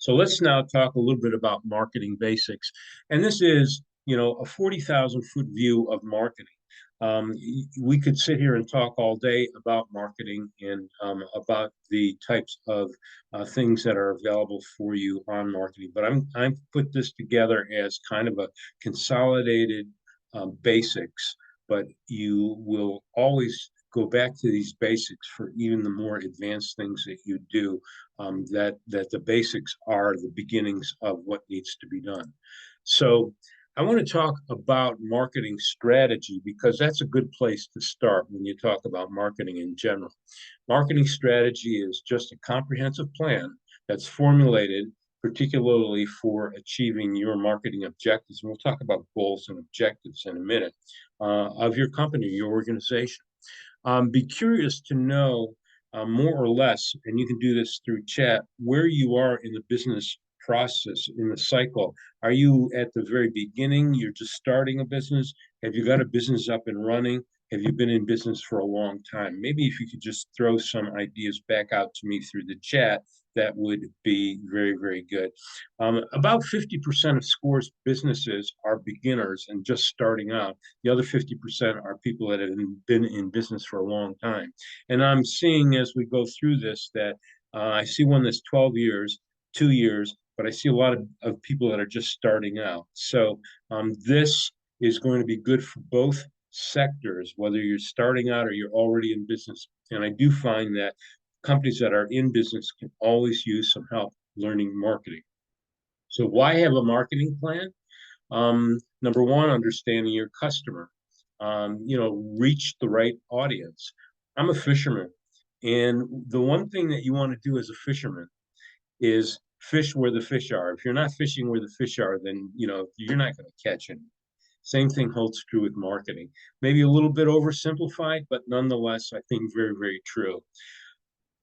So let's now talk a little bit about marketing basics. And this is, a 40,000-foot view of marketing. We could sit here and talk all day about marketing and about the types of things that are available for you on marketing. But I'm put this together as kind of a consolidated basics, but you will always go back to these basics for even the more advanced things that you do. That the basics are the beginnings of what needs to be done. So I want to talk about marketing strategy because that's a good place to start when you talk about marketing in general. Marketing strategy is just a comprehensive plan that's formulated particularly for achieving your marketing objectives. And we'll talk about goals and objectives in a minute of your company, your organization. Be curious to know more or less, and you can do this through chat, where you are in the business process, in the cycle. Are you at the very beginning? You're just starting a business? Have you got a business up and running? Have you been in business for a long time? Maybe if you could just throw some ideas back out to me through the chat, that would be very, very good. About 50% of SCORE's businesses are beginners and just starting out. The other 50% are people that have been in business for a long time. And I'm seeing as we go through this that I see one that's 12 years, 2 years, but I see a lot of people that are just starting out. So this is going to be good for both sectors, whether you're starting out or you're already in business. And I do find that companies that are in business can always use some help learning marketing. So why have a marketing plan? Number one, understanding your customer. Reach the right audience. I'm a fisherman, and the one thing that you want to do as a fisherman is fish where the fish are. If you're not fishing where the fish are, then you're not going to catch any. Same thing holds true with marketing. Maybe a little bit oversimplified, but nonetheless, I think very, very true.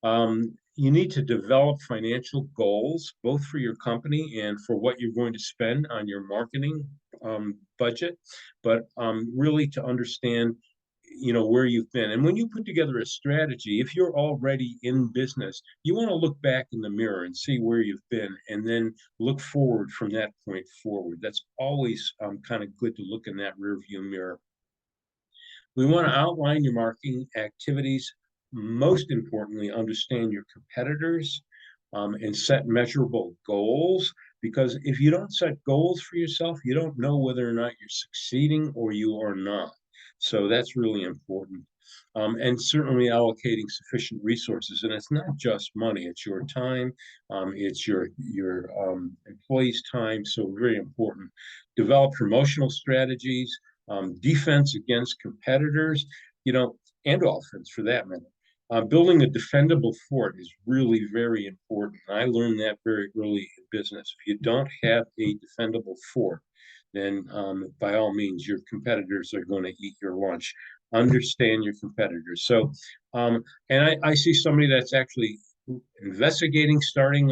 You need to develop financial goals, both for your company and for what you're going to spend on your marketing budget, but really to understand, where you've been. And when you put together a strategy, if you're already in business, you want to look back in the mirror and see where you've been and then look forward from that point forward. That's always kind of good to look in that rearview mirror. We want to outline your marketing activities. Most importantly, understand your competitors and set measurable goals. Because if you don't set goals for yourself, you don't know whether or not you're succeeding or you are not. So that's really important. And certainly allocating sufficient resources. And it's not just money, it's your time, it's your employees' time. So very important. Develop promotional strategies, defense against competitors, and offense for that matter. Building a defendable fort is really very important. I learned that very early in business. If you don't have a defendable fort, then by all means, your competitors are going to eat your lunch. Understand your competitors. So, and I see somebody that's actually investigating starting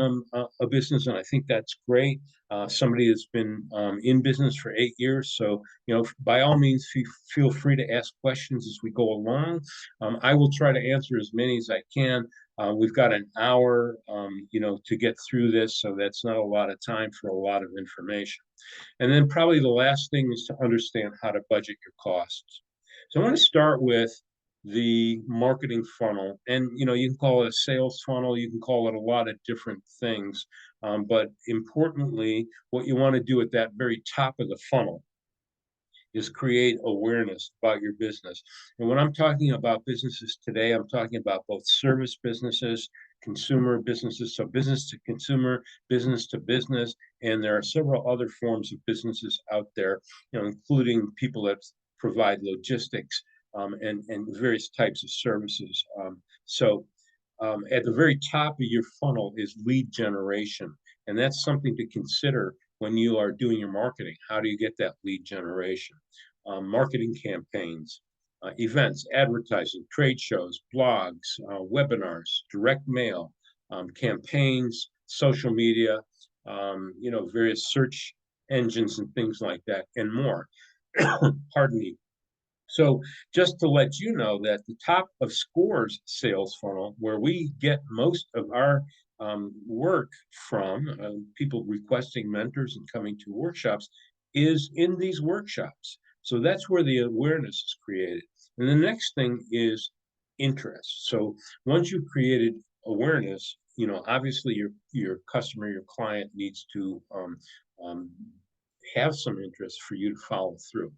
a business, and I think that's great. Somebody that's been in business for 8 years, so by all means, feel free to ask questions as we go along. I will try to answer as many as I can. We've got an hour, to get through this, so that's not a lot of time for a lot of information. And then probably the last thing is to understand how to budget your costs. So I want to start with the marketing funnel. And you can call it a sales funnel, you can call it a lot of different things. But importantly, what you want to do at that very top of the funnel is create awareness about your business. And when I'm talking about businesses today, I'm talking about both service businesses, consumer businesses, so business to consumer, business to business, and there are several other forms of businesses out there, including people that provide logistics, and various types of services. So at the very top of your funnel is lead generation. And that's something to consider when you are doing your marketing. How do you get that lead generation? Marketing campaigns, events, advertising, trade shows, blogs, webinars, direct mail, campaigns, social media, various search engines and things like that, and more. Pardon me. So just to let you know that the top of SCORE's sales funnel, where we get most of our work from, people requesting mentors and coming to workshops, is in these workshops. So that's where the awareness is created. And the next thing is interest. So once you've created awareness, obviously your customer, your client needs to um, have some interest for you to follow through.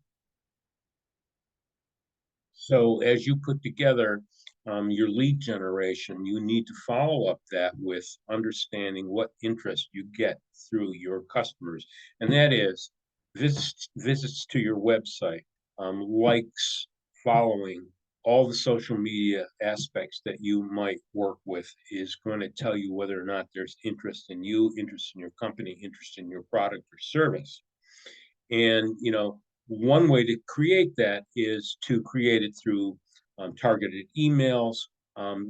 So as you put together your lead generation, you need to follow up that with understanding what interest you get through your customers. And that is visits to your website, likes, following, all the social media aspects that you might work with is going to tell you whether or not there's interest in you, interest in your company, interest in your product or service. And, one way to create that is to create it through targeted emails,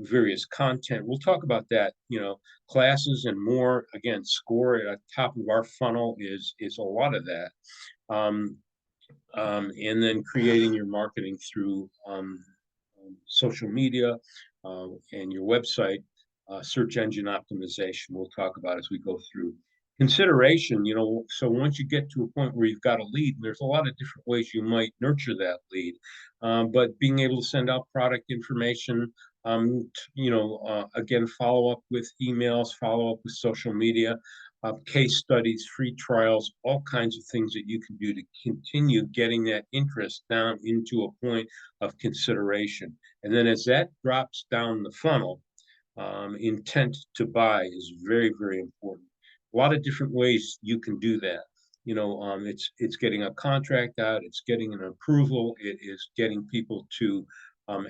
various content. We'll talk about that, classes and more. Again, score at the top of our funnel is a lot of that. Um, and then creating your marketing through social media and your website, search engine optimization, we'll talk about as we go through. Consideration, so once you get to a point where you've got a lead, there's a lot of different ways you might nurture that lead. But being able to send out product information, again, follow up with emails, follow up with social media, case studies, free trials, all kinds of things that you can do to continue getting that interest down into a point of consideration. And then as that drops down the funnel, intent to buy is very, very important. A lot of different ways you can do that. It's getting a contract out, it's getting an approval, it is getting people to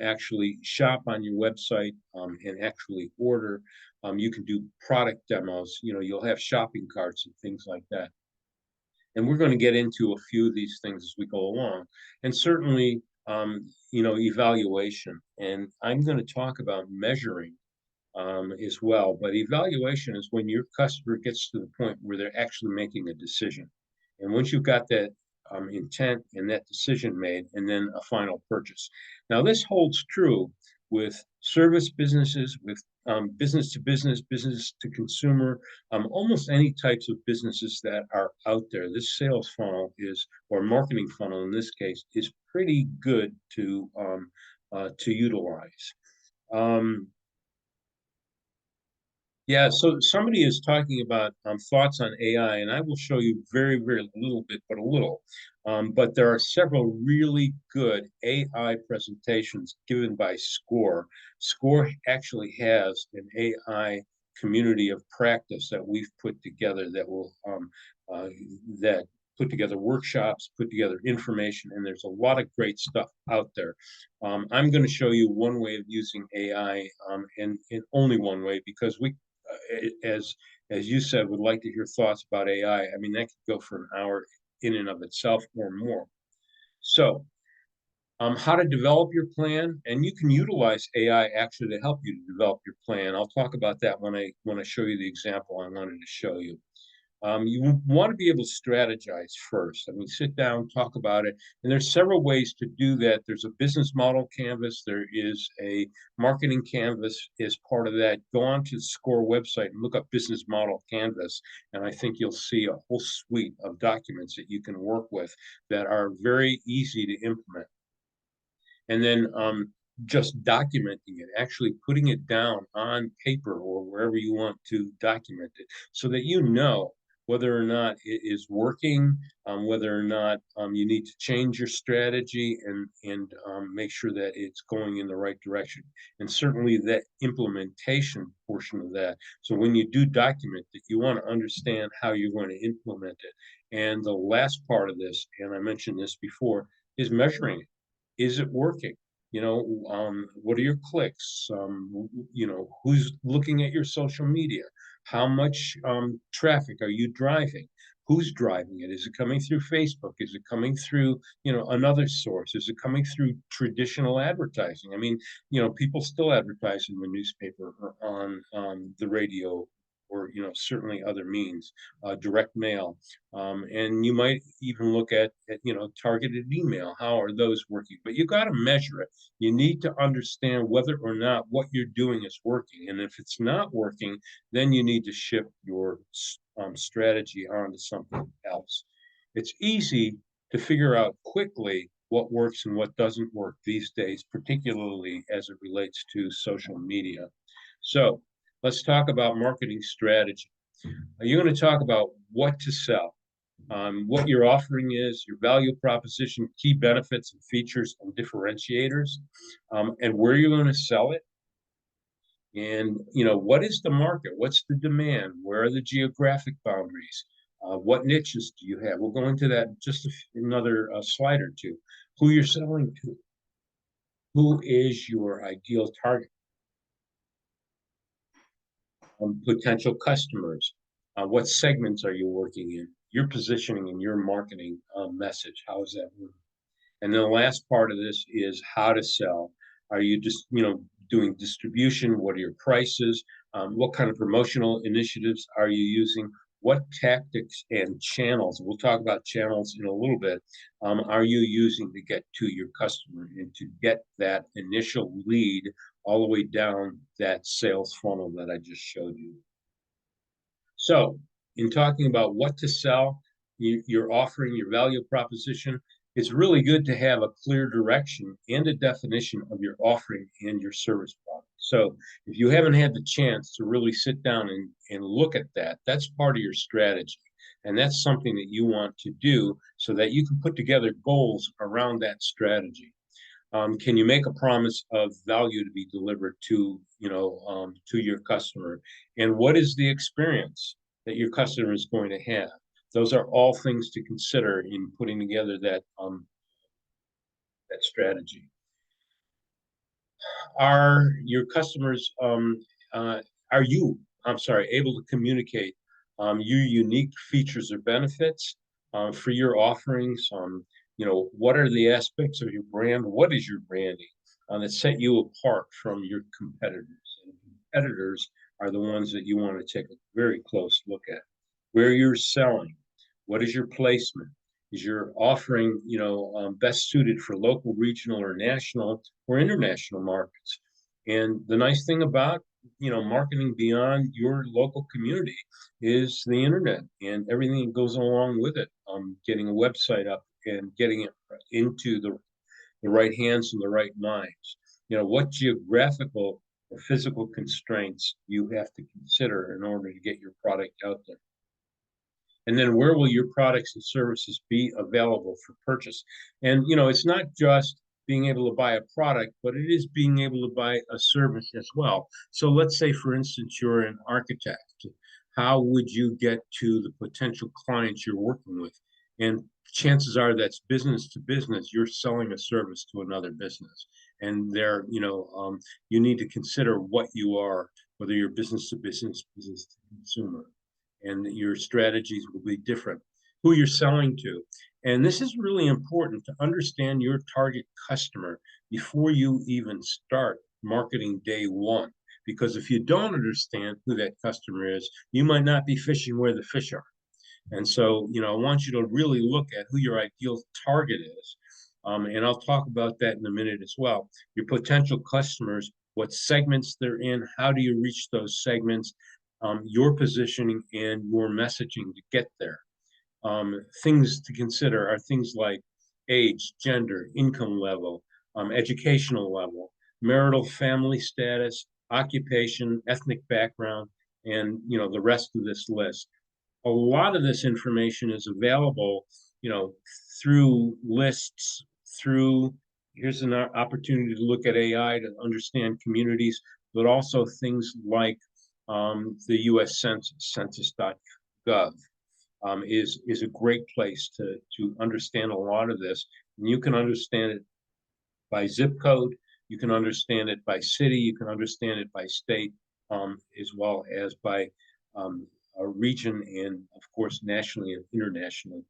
actually shop on your website and actually order. You can do product demos. You'll have shopping carts and things like that. And we're going to get into a few of these things as we go along. And certainly, evaluation. And I'm going to talk about measuring as well. But evaluation is when your customer gets to the point where they're actually making a decision. And once you've got that intent and that decision made, and then a final purchase. Now, this holds true with service businesses, with business to business, business to consumer, almost any types of businesses that are out there. This sales funnel is, or marketing funnel in this case, is pretty good to utilize. Um, Yeah, so somebody is talking about thoughts on AI, and I will show you very, very little bit, but a little. But there are several really good AI presentations given by SCORE. SCORE actually has an AI community of practice that we've put together uh, that put together workshops, put together information, and there's a lot of great stuff out there. I'm going to show you one way of using AI, and only one way, because as as you said, would like to hear thoughts about AI. I mean, that could go for an hour in and of itself or more. So, how to develop your plan, and you can utilize AI actually to help you to develop your plan. I'll talk about that when I show you the example I wanted to show you. You want to be able to strategize first. I mean, sit down, talk about it. And there's several ways to do that. There's a business model canvas. There is a marketing canvas as part of that. Go on to the SCORE website and look up business model canvas. And I think you'll see a whole suite of documents that you can work with that are very easy to implement. And then just documenting it, actually putting it down on paper or wherever you want to document it, so that you know whether or not it is working, whether or not you need to change your strategy and make sure that it's going in the right direction. And certainly that implementation portion of that. So when you do document it, you want to understand how you're going to implement it. And the last part of this, and I mentioned this before, is measuring it. Is it working? What are your clicks? Who's looking at your social media? How much traffic are you driving? Who's driving it? Is it coming through Facebook? Is it coming through, another source? Is it coming through traditional advertising? I mean, people still advertise in the newspaper or on the radio or certainly other means, direct mail, and you might even look at targeted email. How are those working? But you got to measure it. You need to understand whether or not what you're doing is working, and if it's not working, then you need to shift your strategy onto something else. It's easy to figure out quickly what works and what doesn't work these days, particularly as it relates to social media. So let's talk about marketing strategy. You're going to talk about what to sell, what your offering is, your value proposition, key benefits and features and differentiators, and where you're going to sell it. And what is the market? What's the demand? Where are the geographic boundaries? What niches do you have? We'll go into that in just another slide or two. Who you're selling to? Who is your ideal target? Potential customers. What segments are you working in? Your positioning and your marketing message. How is that working? And then the last part of this is how to sell. Are you just, doing distribution? What are your prices? What kind of promotional initiatives are you using? What tactics and channels, we'll talk about channels in a little bit, are you using to get to your customer and to get that initial lead all the way down that sales funnel that I just showed you? So, in talking about what to sell, you're offering your value proposition, it's really good to have a clear direction and a definition of your offering and your service product. So, if you haven't had the chance to really sit down and look at that, that's part of your strategy. And that's something that you want to do so that you can put together goals around that strategy. Can you make a promise of value to be delivered to your customer? And what is the experience that your customer is going to have? Those are all things to consider in putting together that strategy. Are your customers are you, I'm sorry, able to communicate your unique features or benefits for your offerings? What are the aspects of your brand? What is your branding that set you apart from your competitors? And competitors are the ones that you want to take a very close look at. Where you're selling, what is your placement? Is your offering, best suited for local, regional, or national or international markets? And the nice thing about marketing beyond your local community is the internet and everything that goes along with it. Getting a website up and getting it into the right hands and the right minds. What geographical or physical constraints you have to consider in order to get your product out there. And then where will your products and services be available for purchase? And it's not just being able to buy a product, but it is being able to buy a service as well. So let's say, for instance, you're an architect. How would you get to the potential clients you're working with? And chances are that's business to business. You're selling a service to another business, and you need to consider what you are, whether you're business to business, business to consumer, and your strategies will be different. Who you're selling to. And this is really important to understand your target customer before you even start marketing day one. Because if you don't understand who that customer is, you might not be fishing where the fish are. And so, I want you to really look at who your ideal target is. And I'll talk about that in a minute as well. Your potential customers, what segments they're in, how do you reach those segments, your positioning and your messaging to get there. Things to consider are things like age, gender, income level, educational level, marital family status, occupation, ethnic background, and the rest of this list. A lot of this information is available, through lists, through here's an opportunity to look at AI to understand communities, but also things like the U.S. Census, census.gov, is a great place to understand a lot of this. And you can understand it by zip code, you can understand it by city, you can understand it by state, as well as by a region, and of course nationally and internationally.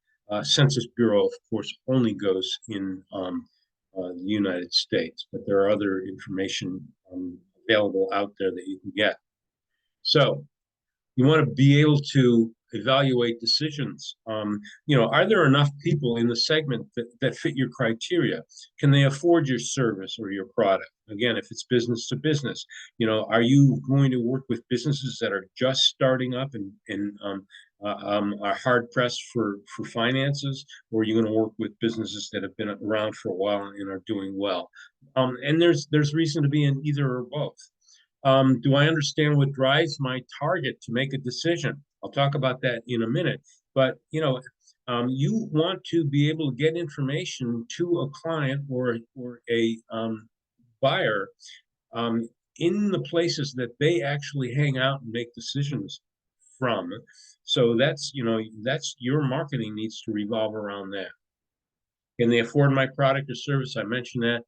Census Bureau, of course, only goes in the United States, but there are other information available out there that you can get. So You want to be able to evaluate decisions. Are there enough people in the segment that fit your criteria? Can they afford your service or your product? Again, if it's business to business, are you going to work with businesses that are just starting up and are hard pressed for finances, or are you going to work with businesses that have been around for a while and are doing well? And there's reason to be in either or both. Do I understand what drives my target to make a decision? I'll talk about that in a minute. But you want to be able to get information to a client or a buyer um, in the places that they actually hang out and make decisions from. So that's your marketing needs to revolve around that. Can they afford my product or service? I mentioned that.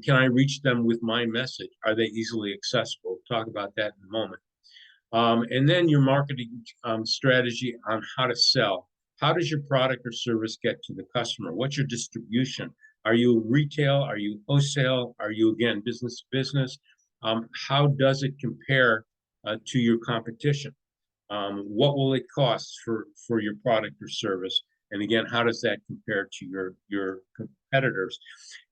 Can I reach them with my message? Are they easily accessible? We'll talk about that in a moment. And then your marketing strategy on how to sell. How does your product or service get to the customer? What's your distribution? Are you retail? Are you wholesale? Are you, again, business to business? How does it compare to your competition? What will it cost for your product or service? And again, how does that compare to your competitors?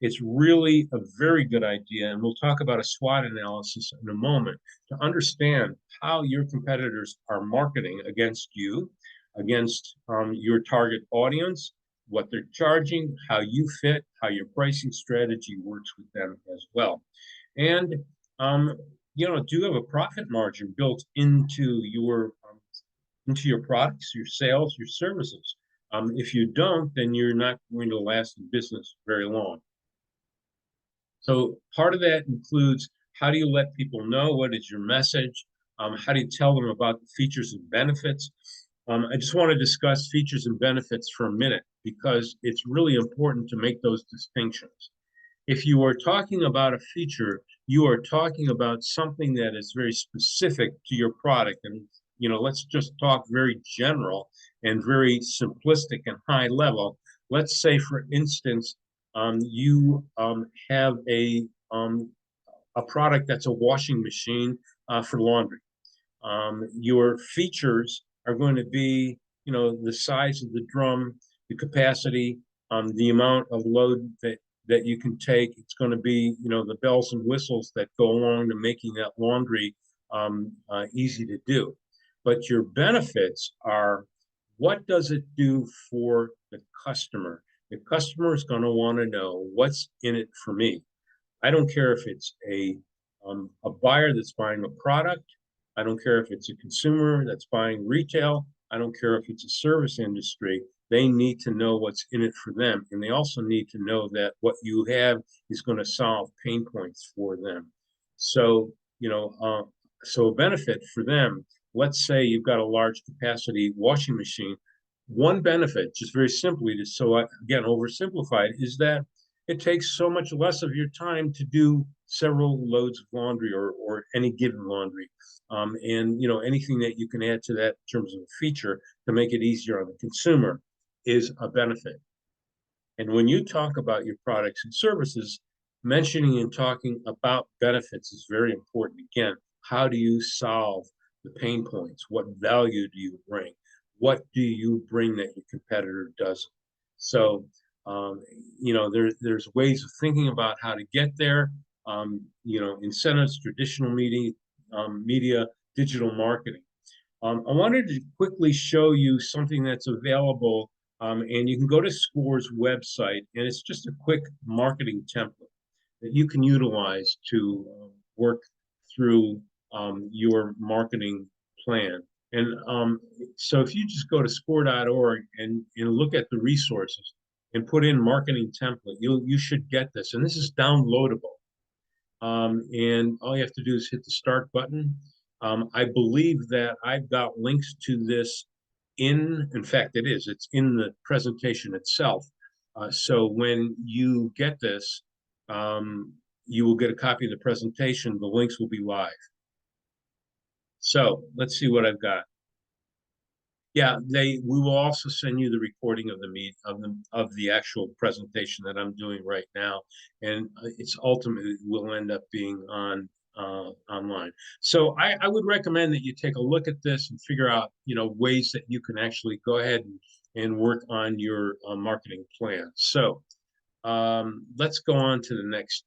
It's really a very good idea, and we'll talk about a SWOT analysis in a moment to understand how your competitors are marketing against you, against your target audience, what they're charging, how you fit, how your pricing strategy works with them as well. And do you have a profit margin built into your products, your sales, your services? If you don't, then you're not going to last in business very long. So part of that includes, how do you let people know? What is your message? How do you tell them about the features and benefits? I just want to discuss features and benefits for a minute because it's really important to make those distinctions. If you are talking about a feature, you are talking about something that is very specific to your product. And, let's just talk very general and very simplistic and high level. Let's say, for instance, you have a product that's a washing machine for laundry. Your features are going to be, the size of the drum, the capacity, the amount of load that you can take. It's going to be, the bells and whistles that go along to making that laundry easy to do. But your benefits are, what does it do for the customer? The customer is going to want to know, what's in it for me. I don't care if it's a buyer that's buying a product. I don't care if it's a consumer that's buying retail. I don't care if it's a service industry. They need to know what's in it for them. And they also need to know that what you have is going to solve pain points for them. So, so a benefit for them, let's say you've got a large capacity washing machine. One benefit, just very simply, again, oversimplified, is that it takes so much less of your time to do several loads of laundry or any given laundry. And anything that you can add to that in terms of a feature to make it easier on the consumer is a benefit. And when you talk about your products and services, mentioning and talking about benefits is very important. Again, how do you solve the pain points? What value do you bring? What do you bring that your competitor doesn't? So, there's ways of thinking about how to get there. Incentives, traditional media, digital marketing. I wanted to quickly show you something that's available, and you can go to SCORE's website, and it's just a quick marketing template that you can utilize to work through your marketing plan. And so if you just go to score.org and look at the resources and put in marketing template, you should get this. And this is downloadable. And all you have to do is hit the start button. I believe that I've got links to this in fact, it's in the presentation itself. So when you get this, you will get a copy of the presentation. The links will be live. So let's see what I've got. Yeah, we will also send you the recording of the actual presentation that I'm doing right now, and it's ultimately will end up being on online. So I would recommend that you take a look at this and figure out, ways that you can actually go ahead and work on your marketing plan. So let's go on to the next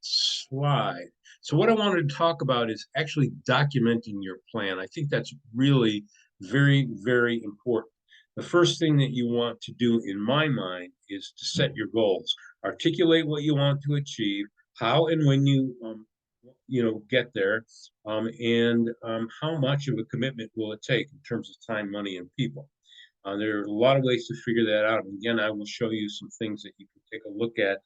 slide. So what I wanted to talk about is actually documenting your plan. I think that's really very, very important. The first thing that you want to do, in my mind, is to set your goals. Articulate what you want to achieve, how and when get there, and how much of a commitment will it take in terms of time, money, and people. There are a lot of ways to figure that out. And again, I will show you some things that you can take a look at.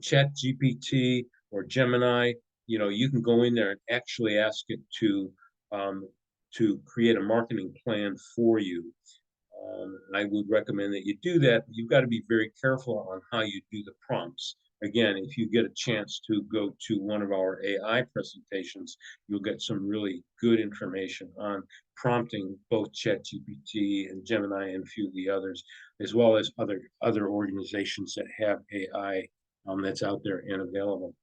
Chat GPT or Gemini, you can go in there and actually ask it to create a marketing plan for you. I would recommend that you do that. You've got to be very careful on how you do the prompts. Again, if you get a chance to go to one of our AI presentations, you'll get some really good information on prompting both ChatGPT and Gemini and a few of the others, as well as other organizations that have AI that's out there and available.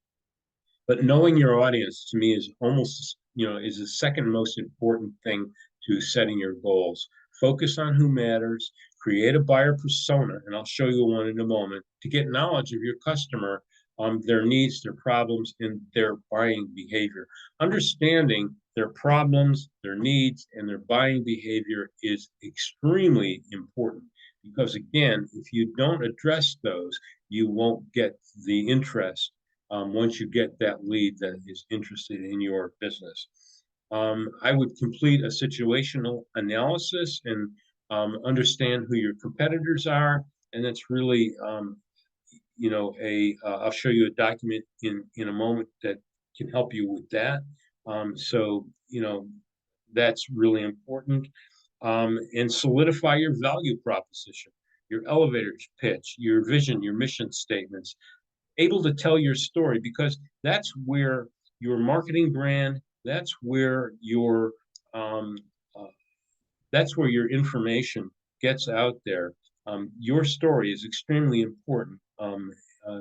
But knowing your audience to me is almost, is the second most important thing to setting your goals. Focus on who matters, create a buyer persona, and I'll show you one in a moment, to get knowledge of your customer, their needs, their problems, and their buying behavior. Understanding their problems, their needs, and their buying behavior is extremely important because, again, if you don't address those, you won't get the interest once you get that lead that is interested in your business. I would complete a situational analysis and understand who your competitors are. And that's really, I'll show you a document in a moment that can help you with that. So, that's really important. And solidify your value proposition, your elevator pitch, your vision, your mission statements, able to tell your story, because that's where your marketing brand, um, uh, that's where your information gets out there. Your story is extremely important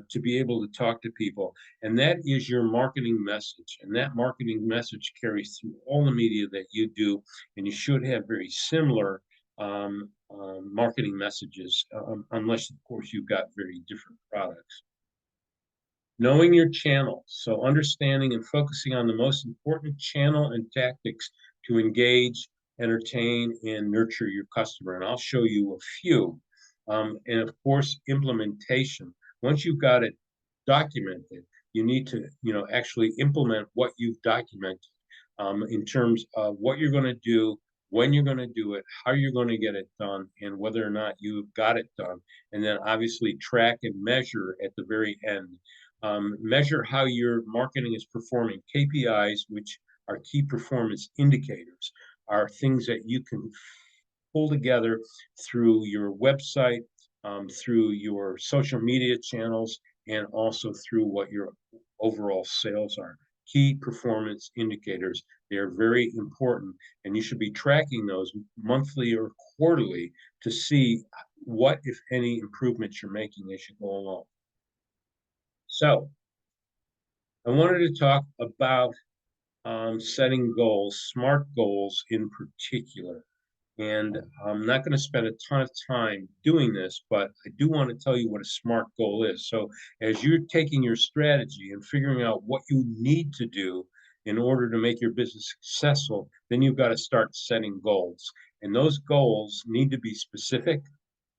to be able to talk to people, and that is your marketing message. And that marketing message carries through all the media that you do, and you should have very similar marketing messages, unless, of course, you've got very different products. Knowing your channels, so understanding and focusing on the most important channel and tactics to engage, entertain, and nurture your customer. And I'll show you a few. And of course, implementation. Once you've got it documented, you need to, actually implement what you've documented in terms of what you're going to do, when you're going to do it, how you're going to get it done, and whether or not you've got it done. And then obviously track and measure at the very end. Measure how your marketing is performing. KPIs, which are key performance indicators, are things that you can pull together through your website, through your social media channels, and also through what your overall sales are. Key performance indicators. They are very important, and you should be tracking those monthly or quarterly to see what, if any, improvements you're making as you go along. So I wanted to talk about setting goals, SMART goals in particular. And I'm not going to spend a ton of time doing this, but I do want to tell you what a SMART goal is. So as you're taking your strategy and figuring out what you need to do in order to make your business successful, then you've got to start setting goals. And those goals need to be specific,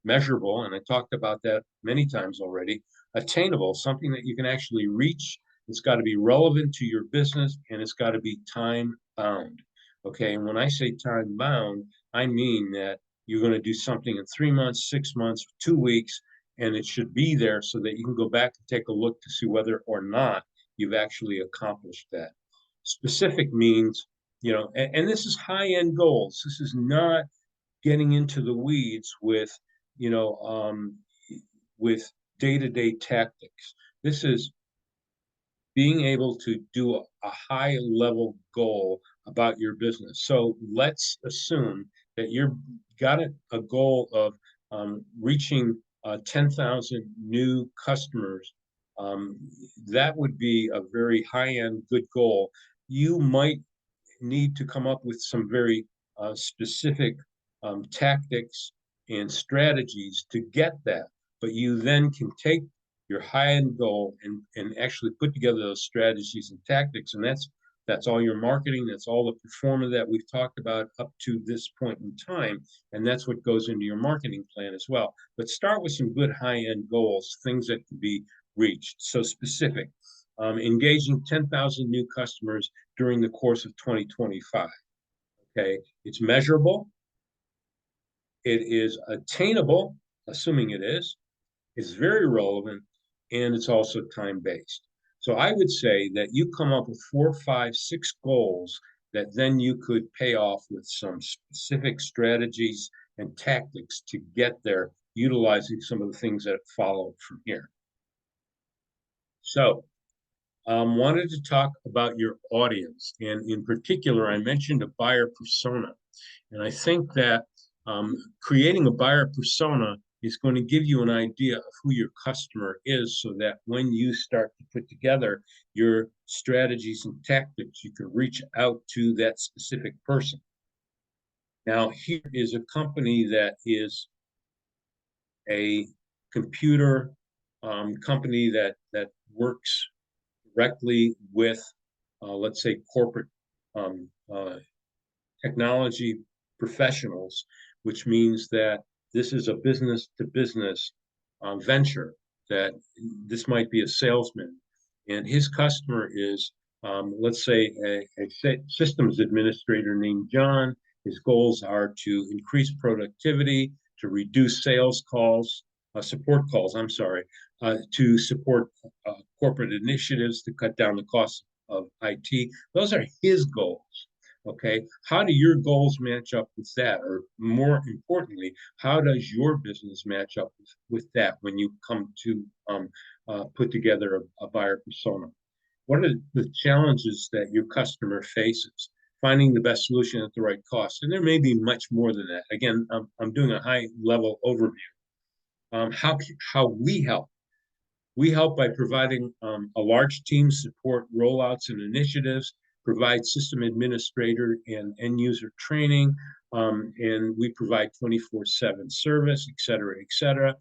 measurable, and I talked about that many times already, attainable, something that you can actually reach. It's got to be relevant to your business, and it's got to be time bound. Okay, and when I say time bound, I mean that you're going to do something in 3 months, 6 months, 2 weeks, and it should be there so that you can go back and take a look to see whether or not you've actually accomplished that. Specific means, and this is high end goals. This is not getting into the weeds with, you know, um, with day-to-day tactics. This is being able to do a high level goal about your business. So let's assume that you've got a goal of reaching 10,000 new customers. That would be a very high end good goal. you might need to come up with some very specific tactics and strategies to get that. But you then can take your high-end goal and actually put together those strategies and tactics. And that's all your marketing, that's all the performance that we've talked about up to this point in time. And that's what goes into your marketing plan as well. But start with some good high-end goals, things that can be reached. So specific, engaging 10,000 new customers during the course of 2025. Okay, it's measurable, it is attainable, assuming it is, it's very relevant, and it's also time based. So I would say that you come up with 4, 5, 6 goals that then you could pay off with some specific strategies and tactics to get there, utilizing some of the things that follow from here. So wanted to talk about your audience. And in particular, I mentioned a buyer persona. And I think that creating a buyer persona is going to give you an idea of who your customer is so that when you start to put together your strategies and tactics, you can reach out to that specific person. Now, here is a company that is a computer company that works directly with, let's say, corporate um, uh, technology professionals, which means that this is a business to business venture, that this might be a salesman, and his customer is, let's say, a systems administrator named John. His goals are to increase productivity, to reduce sales calls, support calls, I'm sorry, to support corporate initiatives, to cut down the cost of IT. Those are his goals. Okay, how do your goals match up with that? Or more importantly, how does your business match up with that when you come to put together a buyer persona? What are the challenges that your customer faces? Finding the best solution at the right cost. And there may be much more than that. Again, I'm doing a high level overview. How we help. We help by providing a large team support rollouts and initiatives, provide system administrator and end user training, and we provide 24/7 service, et cetera, et cetera.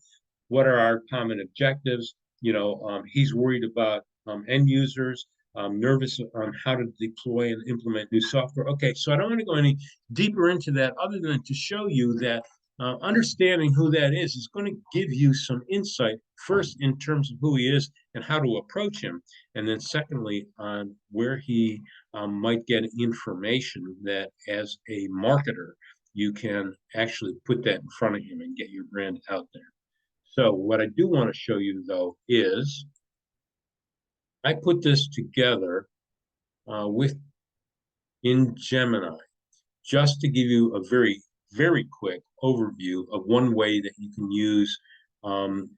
What are our common objectives? He's worried about end users, nervous on how to deploy and implement new software. Okay, so I don't want to go any deeper into that other than to show you that understanding who that is going to give you some insight, first in terms of who he is and how to approach him, and then secondly on where he might get information that as a marketer you can actually put that in front of him and get your brand out there. So what I do want to show you though is I put this together with in Gemini just to give you a very, very quick overview of one way that you can use um,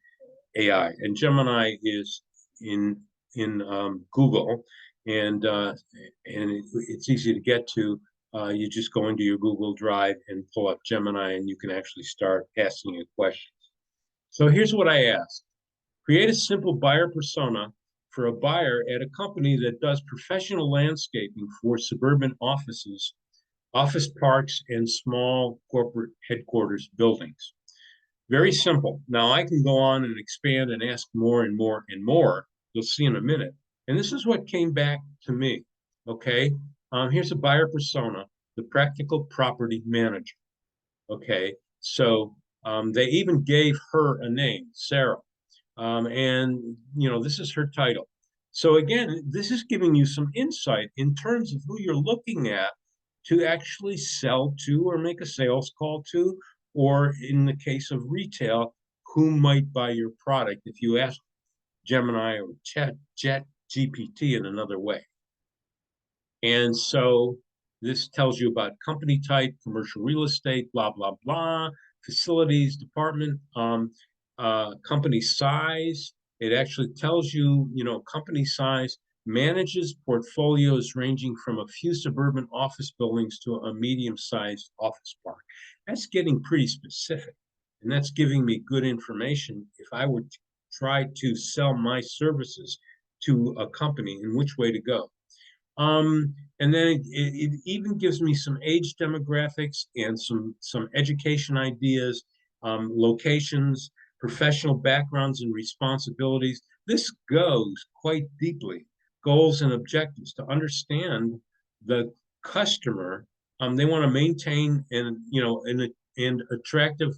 AI. And Gemini is in Google, and it's easy to get to. You just go into your Google Drive and pull up Gemini, and you can actually start asking it questions. So here's what I asked. Create a simple buyer persona for a buyer at a company that does professional landscaping for suburban offices, office parks, and small corporate headquarters buildings. Very simple. Now I can go on and expand and ask more and more and more. You'll see in a minute. And this is what came back to me. Okay. Here's a buyer persona, the practical property manager. Okay. So they even gave her a name, Sarah. And this is her title. So again, this is giving you some insight in terms of who you're looking at to actually sell to or make a sales call to, or in the case of retail, who might buy your product if you ask Gemini or Chat GPT in another way. And so this tells you about company type, commercial real estate, blah, blah, blah, facilities, department, company size. It actually tells you, company size, manages portfolios ranging from a few suburban office buildings to a medium-sized office park. That's getting pretty specific. And that's giving me good information if I were to try to sell my services to a company in which way to go. And then it even gives me some age demographics and some education ideas, locations, professional backgrounds and responsibilities. This goes quite deeply, goals and objectives to understand the customer. They want to maintain an attractive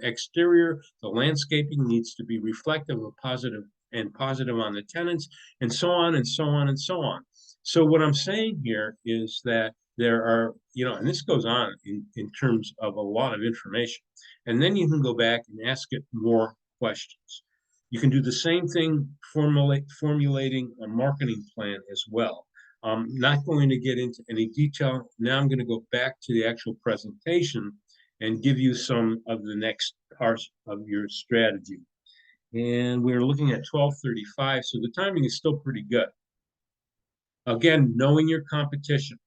exterior. The landscaping needs to be reflective of positive on the tenants, and so on and so on and so on. So what I'm saying here is that there are, and this goes on in terms of a lot of information. And then you can go back and ask it more questions. You can do the same thing formulating a marketing plan as well. Not going to get into any detail. Now I'm going to go back to the actual presentation and give you some of the next parts of your strategy. And we're looking at 12:35, so the timing is still pretty good. Again, knowing your competition.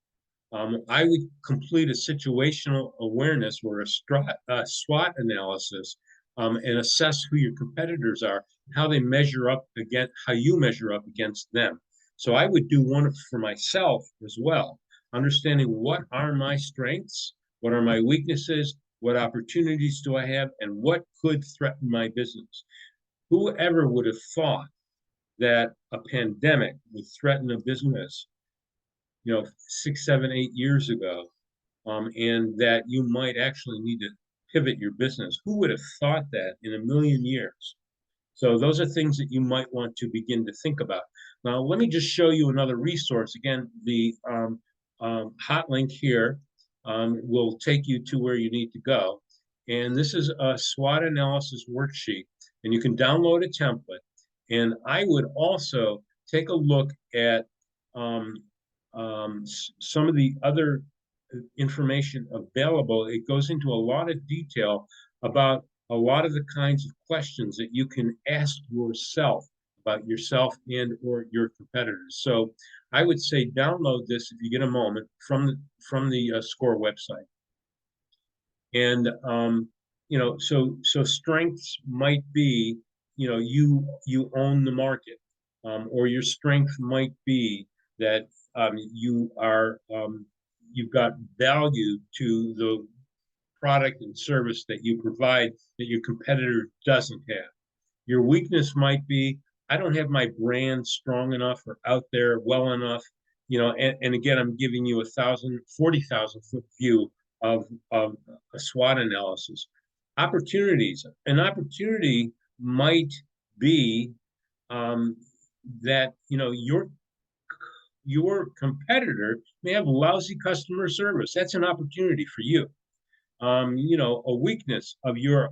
I would complete a situational awareness or a SWOT analysis and assess who your competitors are, how they measure up against, how you measure up against them. So I would do one for myself as well, understanding what are my strengths, what are my weaknesses, what opportunities do I have, and what could threaten my business. Whoever would have thought that a pandemic would threaten a business, 6, 7, 8 years ago, and that you might actually need to pivot your business? Who would have thought that in a million years? So those are things that you might want to begin to think about. Now, let me just show you another resource. Again, the hot link here will take you to where you need to go. And this is a SWOT analysis worksheet, and you can download a template. And I would also take a look at some of the other information available. It goes into a lot of detail about a lot of the kinds of questions that you can ask yourself about yourself and or your competitors. So I would say download this if you get a moment from the SCORE website. And so strengths might be, you own the market, or your strength might be that you've got value to the product and service that you provide that your competitor doesn't have. Your weakness might be, I don't have my brand strong enough or out there well enough. And again, I'm giving you 40,000 foot view of a SWOT analysis. Opportunities. An opportunity might be that your competitor may have lousy customer service. That's an opportunity for you. A weakness of your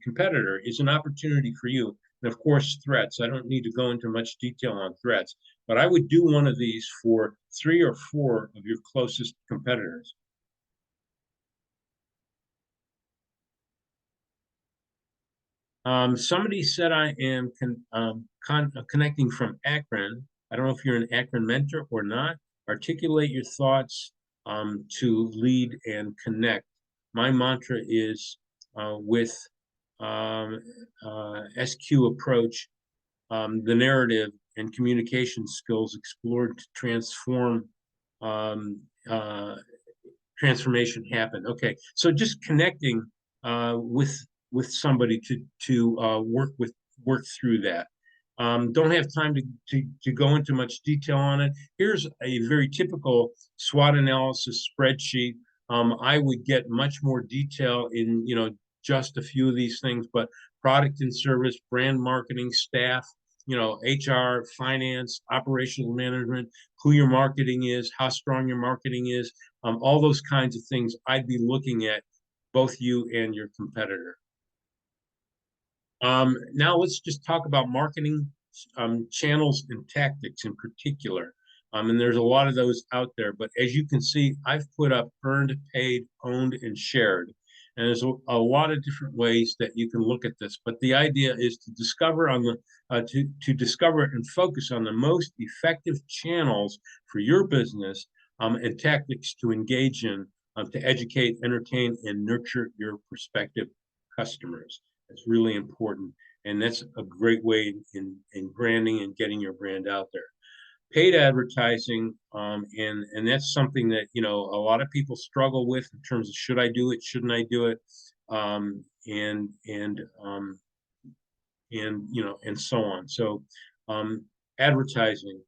competitor is an opportunity for you. And of course, threats. I don't need to go into much detail on threats, but I would do one of these for 3 or 4 of your closest competitors. Somebody said I am connecting from Akron. I don't know if you're an Akron mentor or not. Articulate your thoughts to lead and connect. My mantra is with SQ approach, the narrative and communication skills explored to um, uh, transformation happen. Okay, so just connecting with somebody to work through that. Don't have time to go into much detail on it. Here's a very typical SWOT analysis spreadsheet. I would get much more detail in just a few of these things, but product and service, brand marketing, staff, HR, finance, operational management, who your marketing is, how strong your marketing is, all those kinds of things. I'd be looking at both you and your competitor. Now let's just talk about marketing channels and tactics in particular. And there's a lot of those out there, but as you can see, I've put up earned, paid, owned, and shared. And there's a lot of different ways that you can look at this, but the idea is to discover to discover and focus on the most effective channels for your business and tactics to engage in to educate, entertain, and nurture your prospective customers. That's really important. And that's a great way in branding and getting your brand out there. paid advertising, and that's something that a lot of people struggle with in terms of should I do it, shouldn't I do it, um, and and um, and so on. So, um, advertising,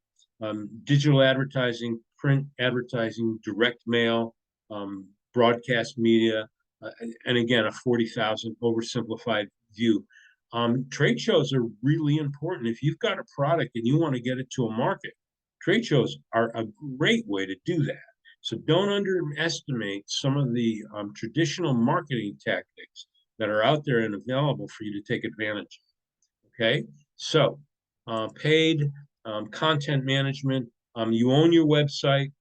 digital advertising, print advertising, direct mail, broadcast media, uh, and again, a 40,000 oversimplified view. Trade shows are really important. If you've got a product and you want to get it to a market, trade shows are a great way to do that. So don't underestimate some of the traditional marketing tactics that are out there and available for you to take advantage of. Okay, so paid content management. You own your website.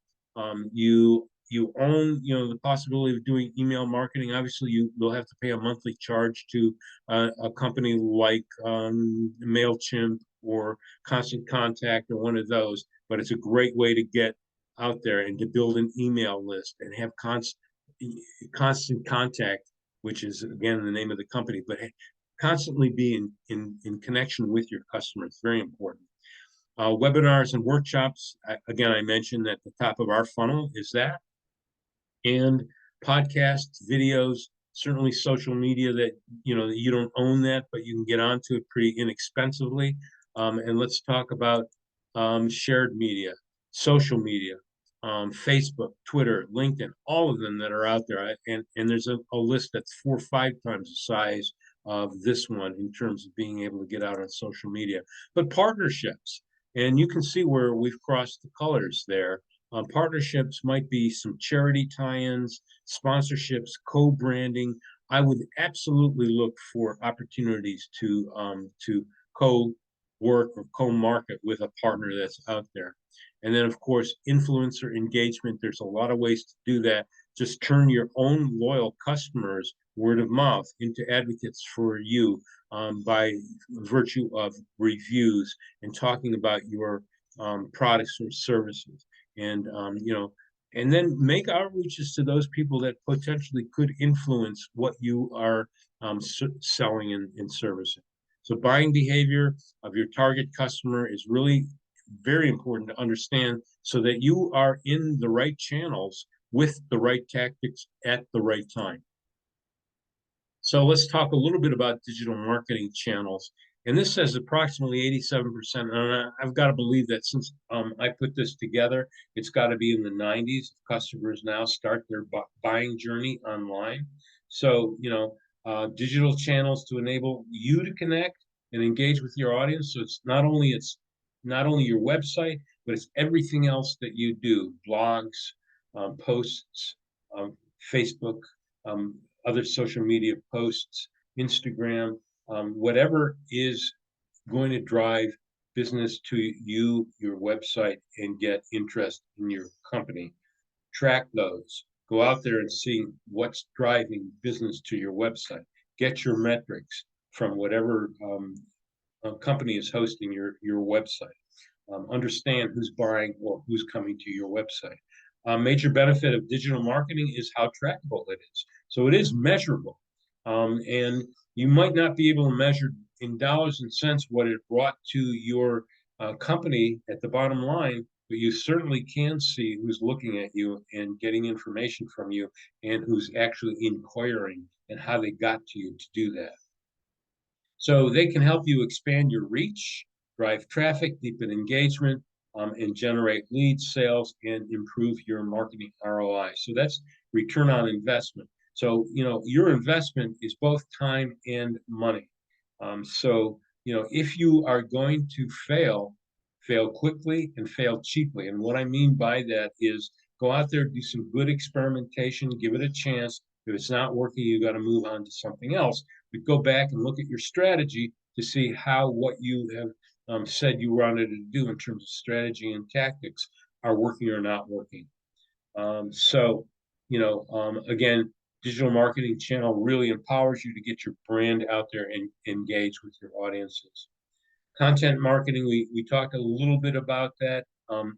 You own the possibility of doing email marketing. Obviously, you'll have to pay a monthly charge to a company like Mailchimp or Constant Contact or one of those. But it's a great way to get out there and to build an email list and have constant contact, which is again the name of the company, but constantly be in connection with your customers. Very important. Webinars and workshops. Again, I mentioned at the top of our funnel is that, and podcasts, videos, certainly social media that you don't own that, but you can get onto it pretty inexpensively. And let's talk about shared media, social media, Facebook, Twitter, LinkedIn, all of them that are out there. And there's a list that's 4 or 5 times the size of this one in terms of being able to get out on social media. But partnerships, and you can see where we've crossed the colors there. Partnerships might be some charity tie-ins, sponsorships, co-branding. I would absolutely look for opportunities to co-work or co-market with a partner that's out there. And then, of course, influencer engagement. There's a lot of ways to do that. Just turn your own loyal customers, word of mouth, into advocates for you by virtue of reviews and talking about your products or services. And and then make outreaches to those people that potentially could influence what you are selling and servicing. So buying behavior of your target customer is really very important to understand so that you are in the right channels with the right tactics at the right time. So let's talk a little bit about digital marketing channels. And this says approximately 87%. And I've got to believe that since I put this together, it's got to be in the 90s. Customers now start their buying journey online. So, digital channels to enable you to connect and engage with your audience. So it's not only your website, but it's everything else that you do, blogs, posts, Facebook, um, other social media posts, Instagram, whatever is going to drive business to you, your website, and get interest in your company. Track those. Go out there and see what's driving business to your website. Get your metrics from whatever company is hosting your website. Understand who's buying or who's coming to your website. A major benefit of digital marketing is how trackable it is. So it is measurable. And you might not be able to measure in dollars and cents what it brought to your company at the bottom line, but you certainly can see who's looking at you and getting information from you and who's actually inquiring and how they got to you to do that. So they can help you expand your reach, drive traffic, deepen engagement, and generate leads, sales, and improve your marketing ROI. So that's return on investment. So, your investment is both time and money. So, if you are going to fail quickly and fail cheaply. And what I mean by that is go out there, do some good experimentation, give it a chance. If it's not working, you got to move on to something else. But go back and look at your strategy to see how what you have said you wanted to do in terms of strategy and tactics are working or not working. Again, digital marketing channel really empowers you to get your brand out there and engage with your audiences. Content marketing, we talked a little bit about that.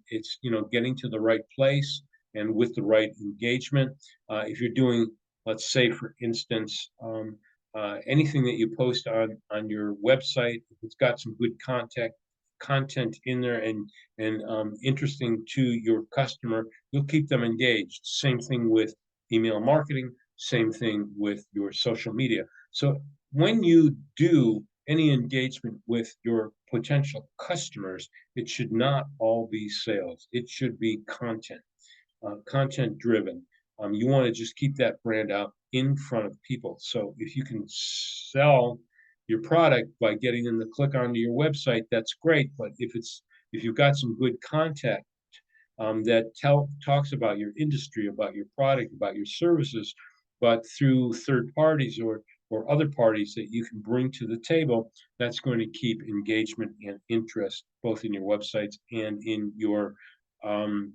It's getting to the right place and with the right engagement. If you're doing, let's say, for instance, anything that you post on your website, if it's got some good content in there and interesting to your customer, you'll keep them engaged. Same thing with email marketing, same thing with your social media. So when you do any engagement with your potential customers, it should not all be sales. It should be content driven. You want to just keep that brand out in front of people. So if you can sell your product by getting them to click onto your website, that's great. But if you've got some good content that talks about your industry, about your product, about your services, but through third parties or other parties that you can bring to the table, that's going to keep engagement and interest both in your websites um,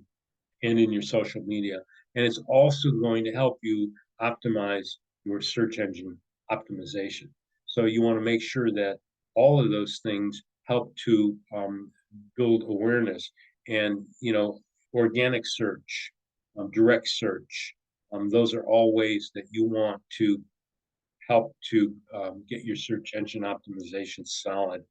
and in your social media. And it's also going to help you optimize your search engine optimization. So you want to make sure that all of those things help to build awareness and, organic search, direct search. Those are all ways that you want to help to get your search engine optimization solid.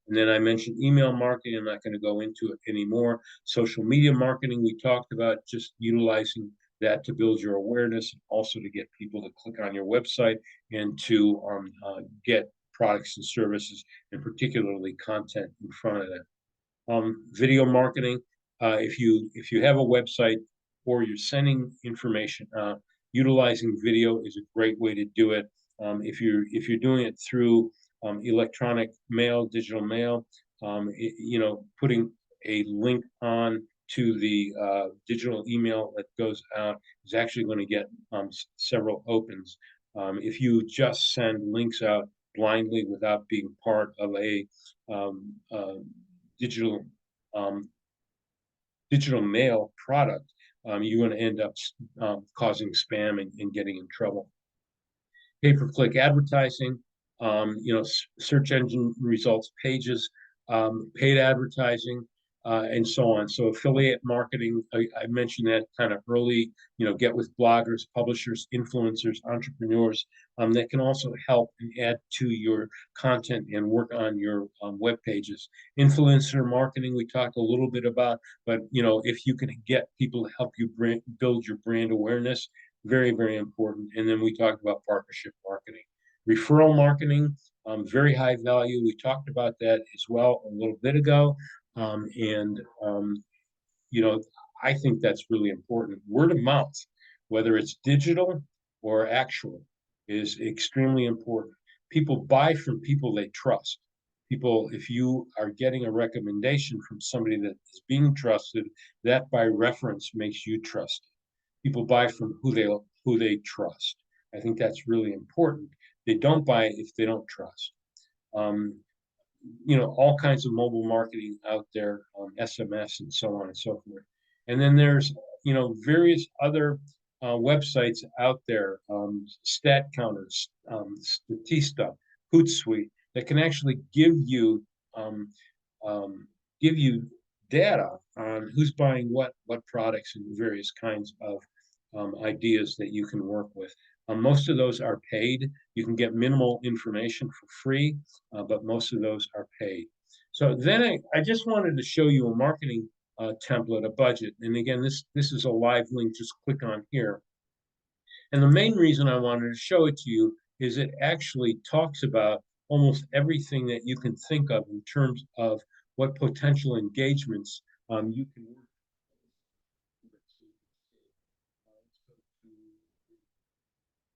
And then I mentioned email marketing. I'm not going to go into it anymore. Social media marketing, we talked about just utilizing that to build your awareness, and also to get people to click on your website and to get products and services, and particularly content in front of them. Video marketing. If you have a website or you're sending information, utilizing video is a great way to do it. If you're doing it through electronic mail, digital mail, putting a link on to the digital email that goes out is actually going to get several opens. If you just send links out blindly without being part of a um, uh, digital um, digital mail product, you're going to end up causing spam and getting in trouble. Pay-per-click advertising, search engine results pages, paid advertising, and so on. So affiliate marketing, I mentioned that kind of early, get with bloggers, publishers, influencers, entrepreneurs, that can also help and add to your content and work on your web pages. Influencer marketing, we talked a little bit about, but if you can get people to help you build your brand awareness, very, very important. And then we talked about partnership marketing. Referral marketing, very high value. We talked about that as well a little bit ago. And, you know, I think that's really important. Word of mouth, whether it's digital or actual, is extremely important. People buy from people they trust. People, if you are getting a recommendation from somebody that is being trusted, that by reference makes you trusted. People buy from who they trust. I think that's really important. They don't buy if they don't trust. Um, all kinds of mobile marketing out there, SMS and so on and so forth. And then there's, various other websites out there, stat counters, Statista, Hootsuite, that can actually um, give you data on who's buying what products and various kinds of ideas that you can work with. Most of those are paid. You can get minimal information for free, but most of those are paid. So then I just wanted to show you a marketing template, a budget. And again, this is a live link. Just click on here. And the main reason I wanted to show it to you is it actually talks about almost everything that you can think of in terms of what potential engagements you can work with.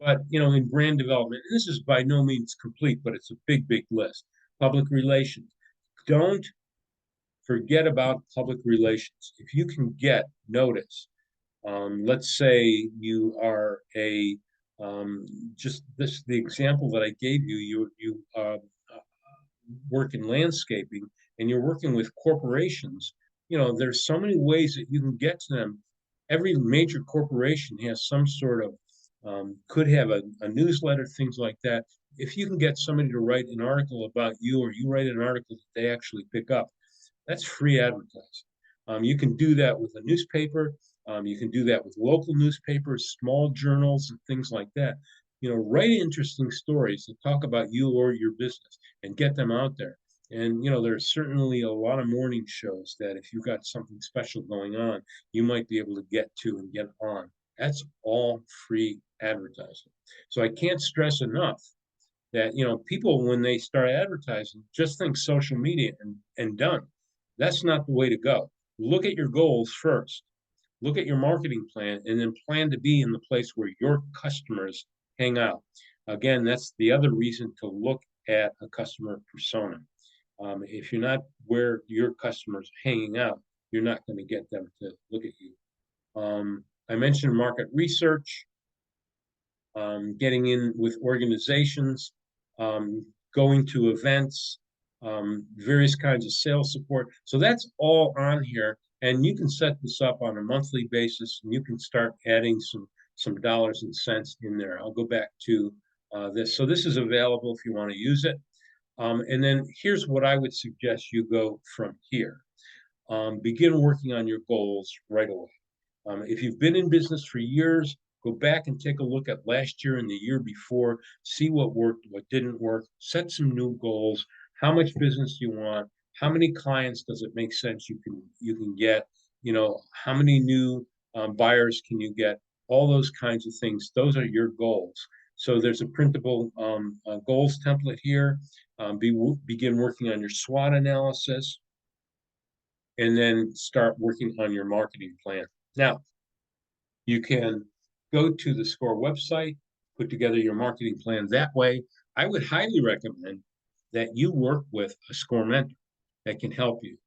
But in brand development, this is by no means complete, but it's a big, big list. Public relations. Don't forget about public relations. If you can get notice, let's say you are just the example that I gave you. You work in landscaping and you're working with corporations. There's so many ways that you can get to them. Every major corporation has some sort of could have a newsletter, things like that. If you can get somebody to write an article about you, or you write an article that they actually pick up, that's free advertising. You can do that with a newspaper. You can do that with local newspapers, small journals, and things like that. Write interesting stories that talk about you or your business and get them out there. And there's certainly a lot of morning shows that if you've got something special going on, you might be able to get to and get on. That's all free advertising. So I can't stress enough that people, when they start advertising, just think social media and done. That's not the way to go. Look at your goals first. Look at your marketing plan, and then plan to be in the place where your customers hang out. Again, that's the other reason to look at a customer persona. If you're not where your customers hanging out, you're not going to get them to look at you. I mentioned market research, getting in with organizations, going to events, various kinds of sales support. So that's all on here, and you can set this up on a monthly basis, and you can start adding some dollars and cents in there. I'll go back to this. So this is available if you want to use it. And then here's what I would suggest you go from here. Begin working on your goals right away. If you've been in business for years, go back and take a look at last year and the year before, see what worked, what didn't work, set some new goals. How much business do you want? How many clients does it make sense you can get? How many new buyers can you get? All those kinds of things. Those are your goals. So there's a printable goals template here. Begin working on your SWOT analysis, and then start working on your marketing plan. Now, you can go to the SCORE website, put together your marketing plan that way. I would highly recommend that you work with a SCORE mentor that can help you.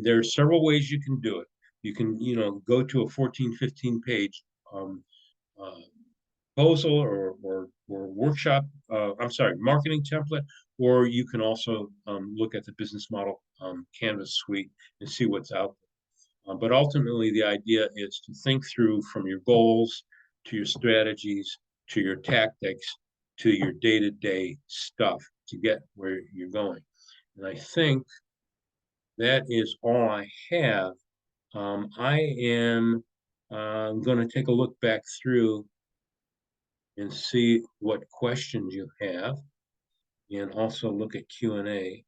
There are several ways you can do it. You can, go to a 14, 15 page uh, proposal or workshop, I'm sorry, marketing template, or you can also look at the business model Canvas suite and see what's out there. But ultimately, the idea is to think through from your goals to your strategies to your tactics to your day-to-day stuff to get where you're going. And I think that is all I have. I am going to take a look back through and see what questions you have, and also look at Q&A.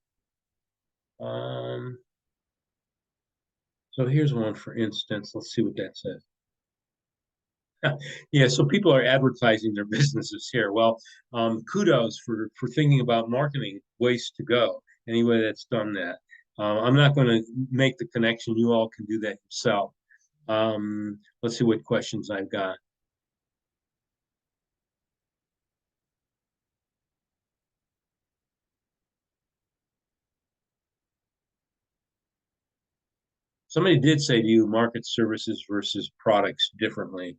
So here's one, for instance. Let's see what that says. Yeah, so people are advertising their businesses here. Well, kudos for thinking about marketing ways to go. Anybody that's done that. I'm not going to make the connection. You all can do that yourself. Let's see what questions I've got. Somebody did say, do you market services versus products differently?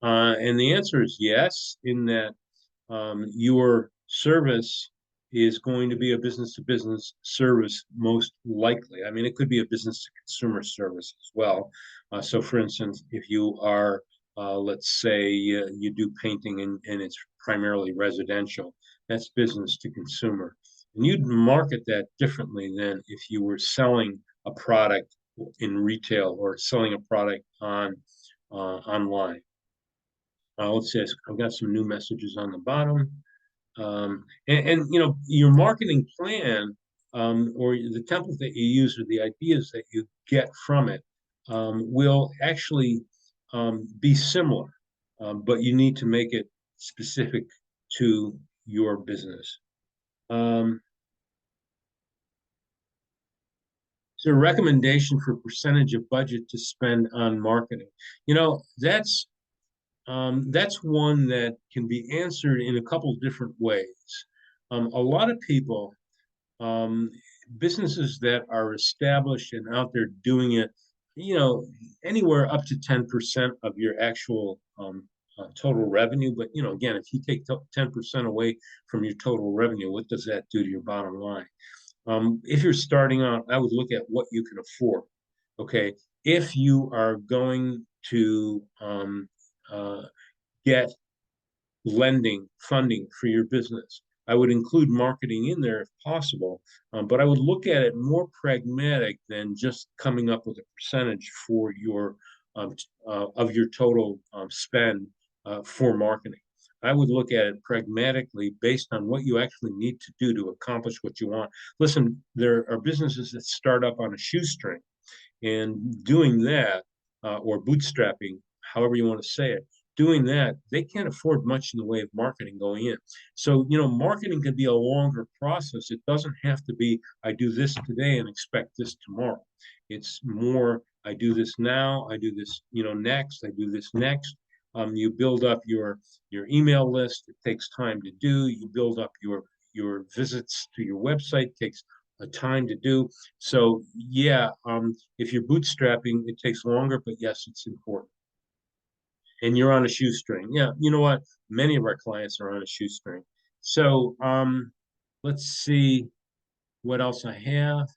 And the answer is yes, in that your service is going to be a business to business service, most likely. I mean, it could be a business to consumer service as well. So, for instance, if you are, let's say, you do painting and it's primarily residential, that's business to consumer. And you'd market that differently than if you were selling a product in retail or selling a product online. Let's see, I've got some new messages on the bottom. And your marketing plan, or the template that you use, or the ideas that you get from it, will actually be similar, but you need to make it specific to your business. So a recommendation for percentage of budget to spend on marketing. That's one that can be answered in a couple different ways. A lot of people, um, businesses that are established and out there doing it, anywhere up to 10% of your actual total revenue. But again, if you take 10% away from your total revenue, what does that do to your bottom line? If you're starting out, I would look at what you can afford. Okay, if you are going to get lending funding for your business, I would include marketing in there if possible, but I would look at it more pragmatic than just coming up with a percentage for your of your total spend for marketing. I would look at it pragmatically based on what you actually need to do to accomplish what you want. Listen, there are businesses that start up on a shoestring, and doing that, or bootstrapping, however you want to say it, doing that, they can't afford much in the way of marketing going in. So, marketing can be a longer process. It doesn't have to be, I do this today and expect this tomorrow. It's more, I do this now, I do this, next, I do this next. You build up your email list. It takes time to do. You build up your visits to your website. It takes a time to do. So yeah, if you're bootstrapping, it takes longer, but yes, it's important. And you're on a shoestring. Yeah, you know what? Many of our clients are on a shoestring. So let's see what else I have.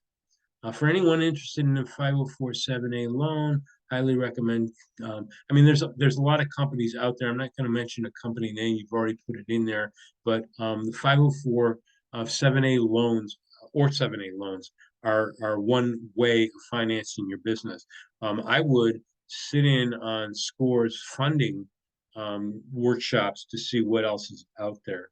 For anyone interested in a 504(7)(a) loan, highly recommend. I mean, there's a lot of companies out there. I'm not going to mention a company name. You've already put it in there, but the 504 7A loans or 7A loans are one way of financing your business. I would sit in on SCORE's funding workshops to see what else is out there.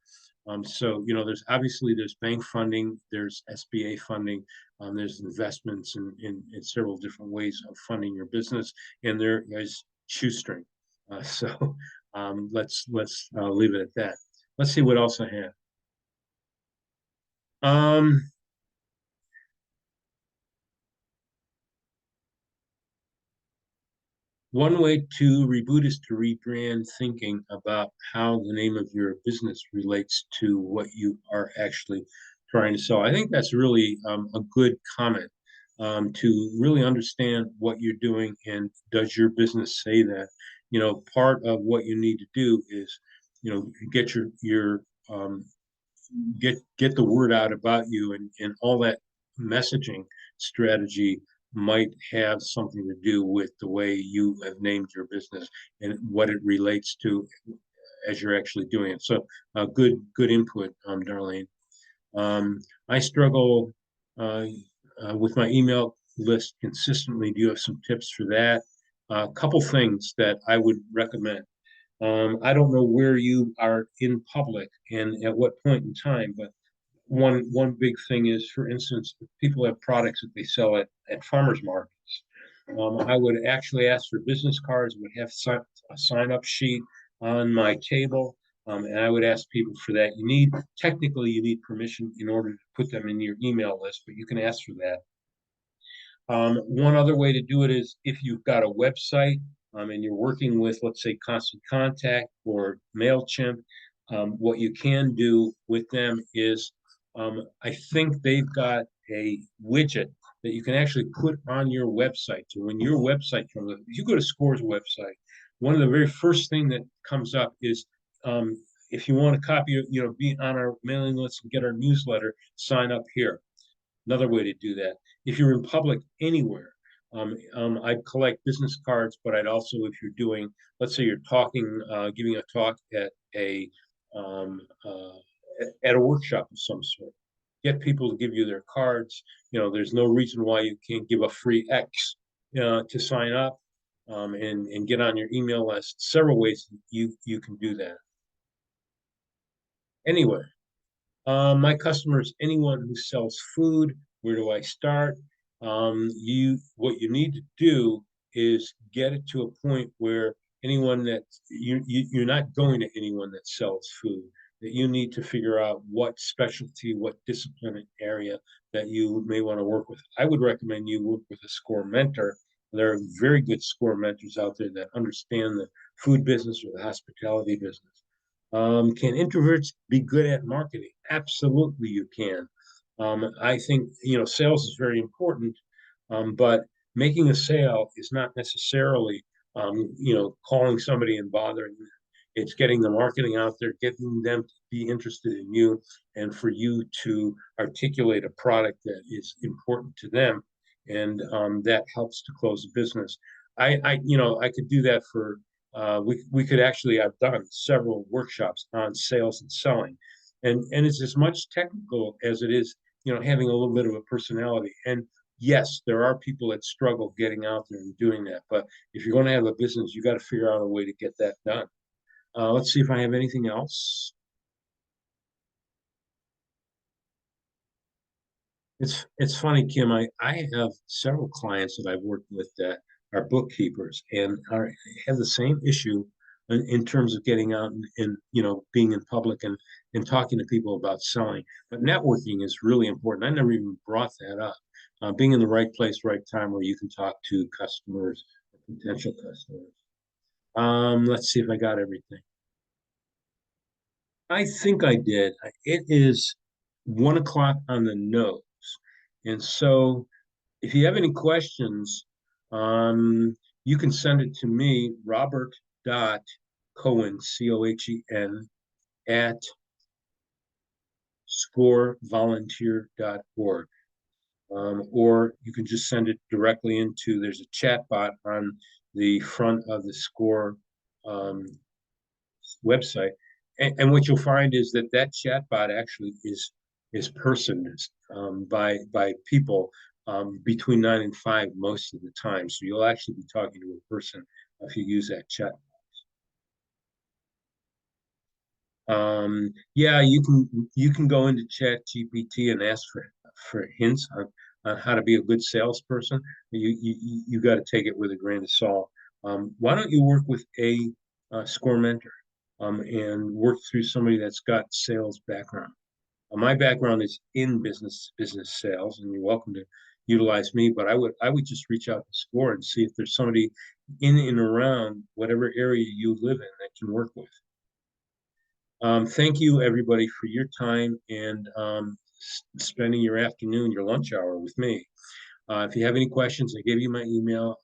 So there's bank funding, there's SBA funding, there's investments in several different ways of funding your business, and there is shoestring. So let's leave it at that. Let's see what else I have. Um, One way to reboot is to rebrand, thinking about how the name of your business relates to what you are actually trying to sell. I think that's really a good comment, to really understand what you're doing and does your business say that. Part of what you need to do is, get your get the word out about you, and all that messaging strategy might have something to do with the way you have named your business and what it relates to as you're actually doing it. So good input, Darlene. I struggle uh, with my email list consistently. Do you have some tips for that? A couple things that I would recommend. I don't know where you are in public and at what point in time, but one big thing is, for instance, if people have products that they sell at farmers markets. I would actually ask for business cards, would have a sign up sheet on my table, and I would ask people for that. Technically, you need permission in order to put them in your email list, but you can ask for that. One other way to do it is if you've got a website, and you're working with, let's say, Constant Contact or MailChimp, what you can do with them is, I think they've got a widget that you can actually put on your website. So when your website comes up, if you go to SCORE's website, one of the very first thing that comes up is, if you want to copy, be on our mailing list and get our newsletter, sign up here. Another way to do that. If you're in public anywhere, I'd collect business cards, but I'd also, if you're doing, let's say you're talking, giving a talk um, uh, at a workshop of some sort, get people to give you their cards. There's no reason why you can't give a free X to sign up, and get on your email list. Several ways you can do that. Anyway, my customers, anyone who sells food. Where do I start? What you need to do is get it to a point where anyone that you're not going to anyone that sells food. That you need to figure out what specialty, what discipline area that you may want to work with. I would recommend you work with a SCORE mentor. There are very good SCORE mentors out there that understand the food business or the hospitality business. Can introverts be good at marketing? Absolutely, you can. I think sales is very important, but making a sale is not necessarily calling somebody and bothering them. It's getting the marketing out there, getting them to be interested in you, and for you to articulate a product that is important to them, and that helps to close a business. I could do that for we could actually, I've done several workshops on sales and selling, and it's as much technical as it is, having a little bit of a personality. And yes, there are people that struggle getting out there and doing that, but if you're going to have a business, you got to figure out a way to get that done. Let's see if I have anything else. It's funny, Kim. I have several clients that I've worked with that are bookkeepers and are have the same issue in terms of getting out and being in public and talking to people about selling. But networking is really important. I never even brought that up. Being in the right place, right time, where you can talk to customers, potential customers. Let's see if I got everything. I think I did. It is 1 o'clock on the nose, and so. If you have any questions, you can send it to me, Robert.Cohen, Cohen, at scorevolunteer.org. Or you can just send it directly into, there's a chat bot on the front of the Score um, website. And what you'll find is that that chatbot actually is personed by people between 9 and 5 most of the time. So you'll actually be talking to a person if you use that chat. Yeah, you can go into Chat GPT and ask for hints on how to be a good salesperson. You got to take it with a grain of salt. Why don't you work with a score mentor and work through somebody that's got sales background? My background is in business sales, and you're welcome to utilize me. But I would just reach out to Score and see if there's somebody in and around whatever area you live in that can work with. Thank you, everybody, for your time and spending your afternoon, your lunch hour with me. If you have any questions, I gave you my email.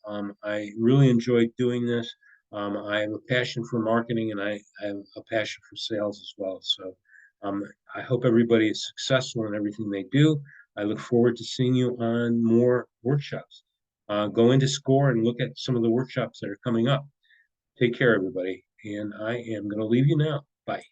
I really enjoyed doing this. I have a passion for marketing and I have a passion for sales as well. So um, I hope everybody is successful in everything they do. I look forward to seeing you on more workshops. Go into Score and look at some of the workshops that are coming up. Take care, everybody. And I am going to leave you now. Bye.